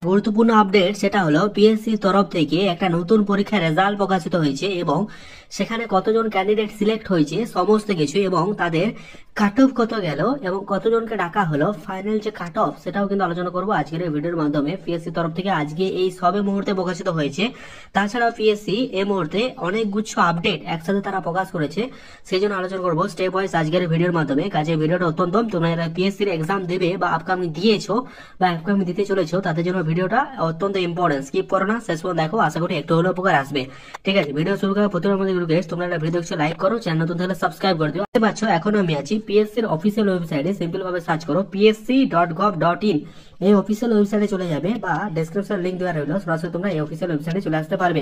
গুরুত্বপূর্ণ আপডেট সেটা হলো পিএসসি তরফ থেকে একটা নতুন পরীক্ষার রেজাল্ট প্রকাশিত হয়েছে এবং সেখানে কতজন ক্যান্ডিডেট সিলেক্ট হয়েছে সমস্ত কিছু এবং তাদের কাট অফ কত গেল এবং কতজনকে ডাকা হলো ফাইনাল যে কাট অফ সেটাও কিন্তু আলোচনা করবো আজকের এই ভিডিওর মাধ্যমে। পিএসসি তরফ থেকে আজকে এই সবে মুহূর্তে প্রকাশিত হয়েছে। তাছাড়া পিএসসি এই মুহূর্তে অনেক গুচ্ছ আপডেট একসাথে তারা প্রকাশ করেছে, সেই জন্য আলোচনা করবো স্টেপ ওয়াইজ আজকের ভিডিওর মাধ্যমে। কাজে ভিডিওটা অত্যন্ত তোমরা যারা পিএসসির এক্সাম দেবে বা আপকামিং দিয়েছো বা আপকামিং দিতে চলেছো তাদের জন্য ভিডিওটা অত্যন্ত ইম্পর্টেন্ট। স্কিপ করো না, শেষ পর্যন্ত দেখো, আশা করি একটু হলেও উপকার আসবে। ঠিক আছে, ভিডিও শুরু করার প্রথমে আমাদের রিকোয়েস্ট, তোমরা ভিডিও দেখছো লাইক করো, চ্যানেল নতুন থাকলে সাবস্ক্রাইব করে দিও। দেখতে পাচ্ছ এখন আমি আছি পিএসসি এর অফিসিয়াল ওয়েবসাইটে। সিম্পল ভাবে সার্চ করো psc.gov.in, এই অফিসিয়াল ওয়েবসাইটে চলে যাবে বা ডেসক্রিপশন লিংক দেওয়া রইলো, সরাসরি তোমরা এই অফিসিয়াল ওয়েবসাইটে চলে আসতে পারবে।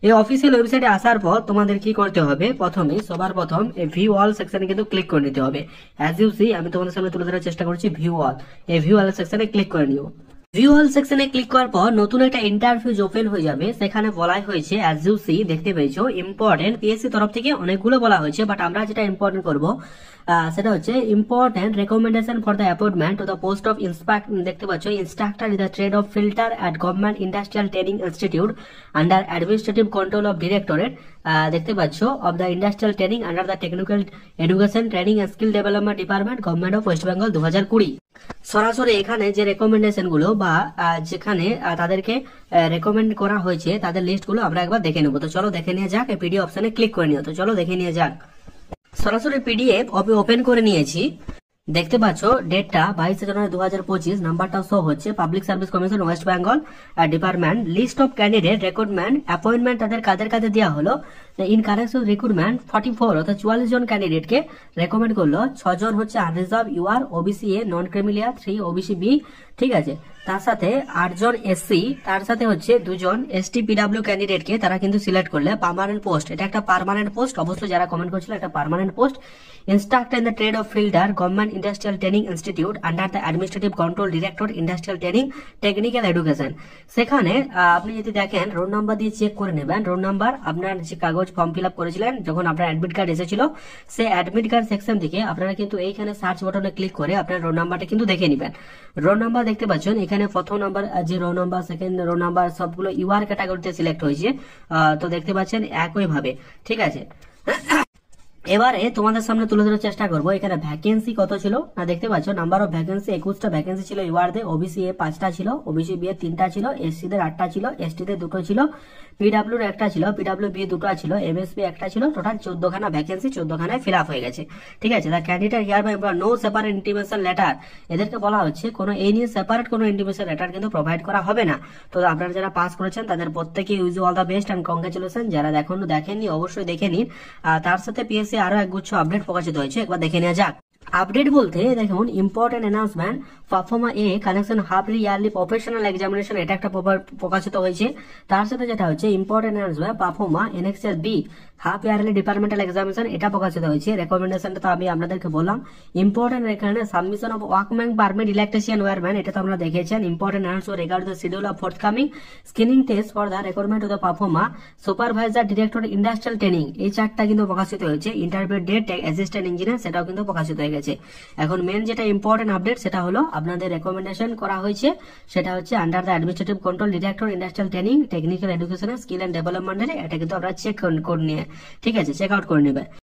এই অফিসিয়াল ওয়েবসাইটে আসার পর তোমাদের কি করতে হবে, প্রথমে সবার প্রথম এই ভিউ অল সেকশনে কিন্তু ক্লিক করে নিতে হবে। অ্যাজ ইউ সি আমি তোমাদের সামনে তুলে ধরার চেষ্টা করছি ভিউ অল, এই ভিউ অল সেকশনে ক্লিক করে নিও। ভিউ অল সেকশনে ক্লিক করার পর নতুন একটা ইন্টারফেস ওপেন হয়ে যাবে। সেখানে বলা হয়েছে অ্যাজ ইউ সি দেখতে পেয়েছো ইম্পর্টেন্ট, পিএসসি তরফ থেকে অনেকগুলো বলা হয়েছে, বাট আমরা যেটা ইম্পর্টেন্ট করব সেটা হচ্ছে important recommendation for the appointment to the post of দেখতে পাচ্ছ instructor in the trade of filter at government industrial training institute under administrative control of directorate দেখতে পাচ্ছ of the industrial training under the technical education training and skill development department government of West Bengal 2020। সরাসরি এখানে যে recommendation গুলো বা যেখানে তাদেরকে recommend করা হয়েছে তাদের লিস্ট গুলো আমরা একবার দেখে নেবো। তো চলো দেখে নিয়ে যাক, পিডিএফ অপশনে ক্লিক করে নিও। তো চলো দেখে নিয়ে যাক, সরাসরি পিডিএফ ওপেন করে নিয়েছি। দেখতে পাচ্ছ ডেটটা 22 জানুয়ারি 2025, নাম্বারটাও শো হচ্ছে public service commission west Bengal department. List of candidate recruitment appointment তাদের কাদের দেওয়া হলো ইন কারেকশন রিক্রুটমেন্ট 44 অর্থাৎ 44 জন ক্যান্ডিডেটকে রেকমেন্ড করলো। 6 জন হচ্ছে unreserved UR OBC A, non creamy layer 3 OBC B, ঠিক আছে। তার সাথে 8 জন এসসি, তার সাথে হচ্ছে 2 জন এসটি পিডব্লিউ ক্যান্ডিডেটকে তারা কিন্তু সিলেক্ট করলে পার্মানেন্ট পোস্ট। এটা একটা পার্মানেন্ট পোস্ট, অবশ্যই যারা কমেন্ট করছিল একটা permanent post. Instructor in the trade of filter government industrial training institute under the administrative control director industrial training technical education. সেখানে আপনি যদি দেখেন রোল নাম্বার দিয়ে চেক করে নেবেন, রোল নাম্বার আপনার যে কাগজ ফর্ম ফিল আপ করেছিলেন যখন আপনার অ্যাডমিট কার্ড এসেছিল সেই অ্যাডমিট কার্ড সেকশন থেকে আপনারা কিন্তু এইখানে সার্চ বাটনে ক্লিক করে আপনার রোল নাম্বারটা কিন্তু দেখে নেবেন। রোল নাম্বার দেখতে পাচ্ছেন এখানে প্রথম নাম্বার যে roll number, second roll number সবগুলো ইউআর ক্যাটাগরিতে সিলেক্ট হয়েছে। তো দেখতে পাচ্ছেন একই ভাবে, ঠিক আছে। এবারে তোমাদের সামনে তুলে ধরার চেষ্টা করবো এখানে ভ্যাকেন্সি কত ছিল না। দেখতে পাচ্ছ নাম্বার অফ ভ্যাকেন্সি 21টা ভ্যাকেন্সি ছিল ইউআর দে, ওবিসি এ 5টা ছিল, ওবিসি বি এ 3টা ছিল, এসসি দের 8টা ছিল, এসটি দের 2টো ছিল, পিডব্লিউ এর 1টা ছিল, পিডব্লিউ বি 2টা ছিল, এমএসপি 1টা ছিল। টোটাল 14 খানা ভ্যাকেন্সি, 14 খানায় ফিল আপ হয়ে গেছে, ঠিক আছে। The candidate hereby no separate intimation letter, এদেরকে বলা হচ্ছে কোনো এই নিয়ে সেপারেট কোনো ইন্টিমেশন লেটার কিন্তু প্রোভাইড করা হবে না। তো আপনারা যারা পাস করেছেন তাদের প্রত্যেকে use all the best and congratulation. যারা এখনো দেখেননি অবশ্যই দেখে নিন। তার সাথে পিএসসি আরো একগুচ্ছ আপডেট প্রকাশিত হয়েছে, একবার দেখে নেওয়া যাক। আপডেট বলতে দেখুন important announcement proforma A collection half yearly professional examination, এটা একটা প্রকাশিত হয়েছে। তার সাথে যেটা হচ্ছে important announcement proforma NXL B half yearly departmental examination, এটা প্রকাশিত হয়েছে। রেকমেন্ডেশনটা তো আমি আপনাদেরকে বললাম। ইম্পর্টেন্ট এখানে submission of workman permit electrician wireman, এটা তো আপনারা দেখেছেন। Important announcement regard the schedule of forthcoming screening test for the recruitment of the পারফর্মা supervisor director industrial training, এই চারটা কিন্তু প্রকাশিত হয়েছে। ইন্টারভিউ ডেট অ্যাসিস্ট্যান্ট ইঞ্জিনিয়ার, সেটাও কিন্তু প্রকাশিত হয়ে গেছে। এখন মেন যেটা ইম্পর্টেন্ট আপডেট সেটা হলো আপনাদের রেকমেন্ডেশন করা হয়েছে, সেটা হচ্ছে under the administrative control director industrial training technical education skill and ডেভেলপমেন্টের, এটা কিন্তু আপনারা চেক করে নিয়ে, ঠিক আছে, চেক আউট করে নেবে।